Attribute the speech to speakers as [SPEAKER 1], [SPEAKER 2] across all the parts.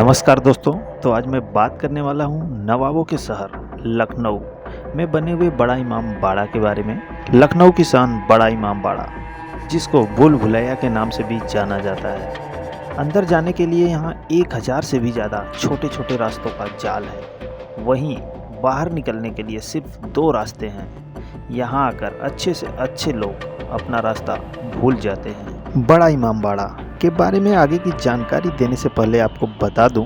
[SPEAKER 1] नमस्कार दोस्तों। तो आज मैं बात करने वाला हूँ नवाबों के शहर लखनऊ में बने हुए बड़ा इमाम बाड़ा के बारे में। लखनऊ की शान बड़ा इमाम बाड़ा, जिसको भूल भुलैया के नाम से भी जाना जाता है। अंदर जाने के लिए यहाँ 1000 से भी ज़्यादा छोटे छोटे रास्तों का जाल है। वहीं बाहर निकलने के लिए सिर्फ 2 रास्ते हैं। यहाँ आकर अच्छे से अच्छे लोग अपना रास्ता भूल जाते हैं। बड़ा इमाम बाड़ा के बारे में आगे की जानकारी देने से पहले आपको बता दूं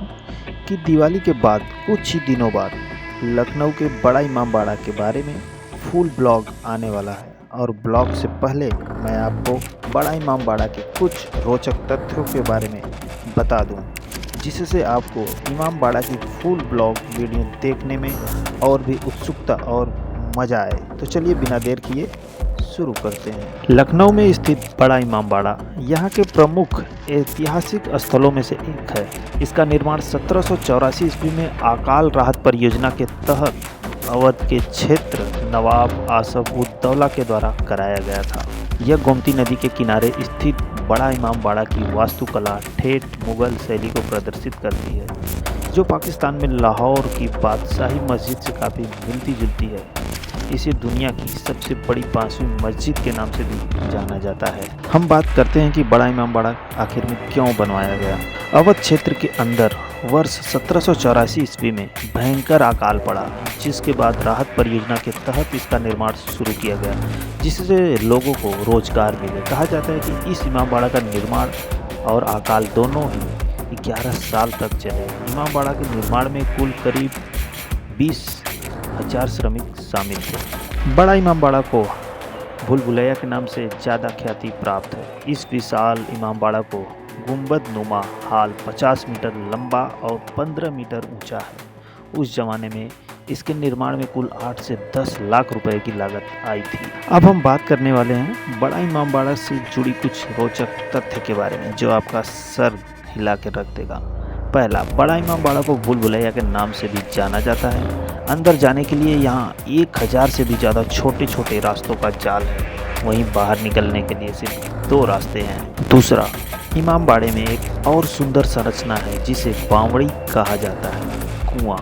[SPEAKER 1] कि दिवाली के बाद कुछ ही दिनों बाद लखनऊ के बड़ा इमाम बाड़ा के बारे में फुल ब्लॉग आने वाला है। और ब्लॉग से पहले मैं आपको बड़ा इमाम बाड़ा के कुछ रोचक तथ्यों के बारे में बता दूं, जिससे आपको इमाम बाड़ा की फुल ब्लॉग वीडियो देखने में और भी उत्सुकता और मज़ा आए। तो चलिए बिना देर किए शुरू करते हैं। लखनऊ में स्थित बड़ा इमाम बाड़ा यहाँ के प्रमुख ऐतिहासिक स्थलों में से एक है। इसका निर्माण 1784 ईस्वी में अकाल राहत परियोजना के तहत अवध के क्षेत्र नवाब आसफ उद दौला के द्वारा कराया गया था। यह गोमती नदी के किनारे स्थित बड़ा इमाम बाड़ा की वास्तुकला ठेठ मुगल शैली को प्रदर्शित करती है, जो पाकिस्तान में लाहौर की बादशाही मस्जिद से काफ़ी मिलती जुलती है। इसे दुनिया की सबसे बड़ी 5वीं मस्जिद के नाम से भी जाना जाता है। हम बात करते हैं कि बड़ा इमाम बाड़ा आखिर में क्यों बनवाया गया। अवध क्षेत्र के अंदर वर्ष 1784 ईस्वी में भयंकर अकाल पड़ा, जिसके बाद राहत परियोजना के तहत इसका निर्माण शुरू किया गया, जिससे लोगों को रोजगार मिले। कहा जाता है कि इस इमाम बाड़ा का निर्माण और अकाल दोनों ही 11 साल तक चले। इमाम बाड़ा के निर्माण में कुल करीब 20,000 श्रमिक शामिल थे। बड़ा इमाम बाड़ा को भूल भुलैया के नाम से ज़्यादा ख्याति प्राप्त है। इस विशाल इमाम बाड़ा को गुंबद नुमा हाल 50 मीटर लंबा और 15 मीटर ऊंचा है। उस जमाने में इसके निर्माण में कुल 8 से 10 लाख रुपए की लागत आई थी। अब हम बात करने वाले हैं बड़ा इमाम बाड़ा से जुड़ी कुछ रोचक तथ्य के बारे में, जो आपका सर हिला के रख देगा। पहला, बड़ा इमाम बाड़ा को भूल भुलैया के नाम से भी जाना जाता है। अंदर जाने के लिए यहाँ 1000 से भी ज़्यादा छोटे छोटे रास्तों का जाल है। वहीं बाहर निकलने के लिए सिर्फ 2 रास्ते हैं। दूसरा, इमाम बाड़े में एक और सुंदर संरचना है जिसे बावड़ी कहा जाता है। कुआं,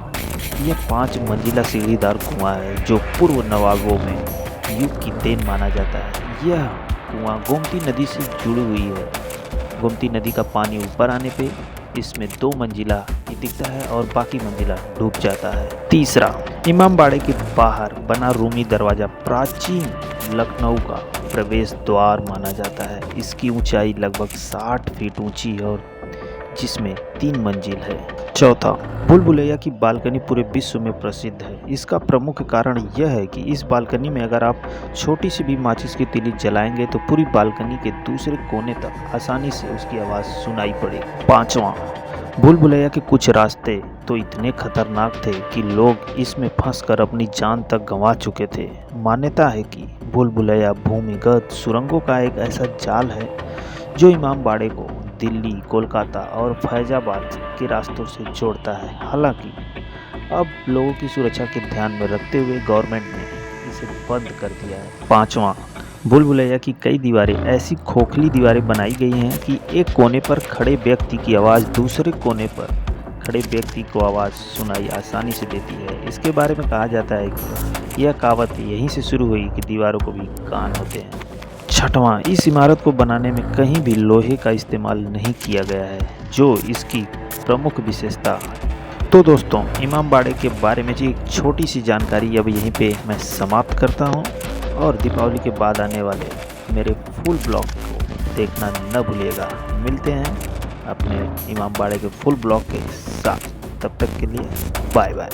[SPEAKER 1] यह 5 मंजिला सीढ़ीदार कुआं है, जो पूर्व नवाबों में युग की देन माना जाता है। यह कुआं गोमती नदी से जुड़ी हुई है। गोमती नदी का पानी ऊपर आने पे इसमें 2 मंजिला ही दिखता है और बाकी मंजिला डूब जाता है। तीसरा, इमाम बाड़े के बाहर बना रूमी दरवाजा प्राचीन लखनऊ का प्रवेश द्वार माना जाता है। इसकी ऊंचाई लगभग 60 फीट ऊंची है और जिसमें 3 मंजिल है। चौथा, भूल भुलैया की बालकनी पूरे विश्व में प्रसिद्ध है। इसका प्रमुख कारण यह है कि इस बालकनी में अगर आप छोटी सी भी माचिस की तीली जलाएंगे तो पूरी बालकनी के दूसरे कोने तक आसानी से उसकी आवाज़ सुनाई पड़ेगी। पांचवा, भूल भुलैया के कुछ रास्ते तो इतने खतरनाक थे कि लोग इसमें फंसकर अपनी जान तक गंवा चुके थे। मान्यता है कि भूल भुलैया भूमिगत सुरंगों का एक ऐसा जाल है जो इमाम बाड़े को दिल्ली, कोलकाता और फैजाबाद के रास्तों से जोड़ता है। हालांकि अब लोगों की सुरक्षा के ध्यान में रखते हुए गवर्नमेंट ने इसे बंद कर दिया है। पांचवा, भूल भुलैया की कई दीवारें ऐसी खोखली दीवारें बनाई गई हैं कि एक कोने पर खड़े व्यक्ति की आवाज़ दूसरे कोने पर खड़े व्यक्ति को आवाज़ सुनाई आसानी से देती है। इसके बारे में कहा जाता है कि यह कहावत यहीं से शुरू हुई कि दीवारों को भी कान होते हैं। छठवां, इस इमारत को बनाने में कहीं भी लोहे का इस्तेमाल नहीं किया गया है, जो इसकी प्रमुख विशेषता है। तो दोस्तों, इमाम बाड़े के बारे में जी एक छोटी सी जानकारी अब यहीं पे मैं समाप्त करता हूं। और दीपावली के बाद आने वाले मेरे फुल ब्लॉग को देखना न भूलिएगा। मिलते हैं अपने इमाम बाड़े के फुल ब्लॉग के साथ। तब तक के लिए बाय बाय।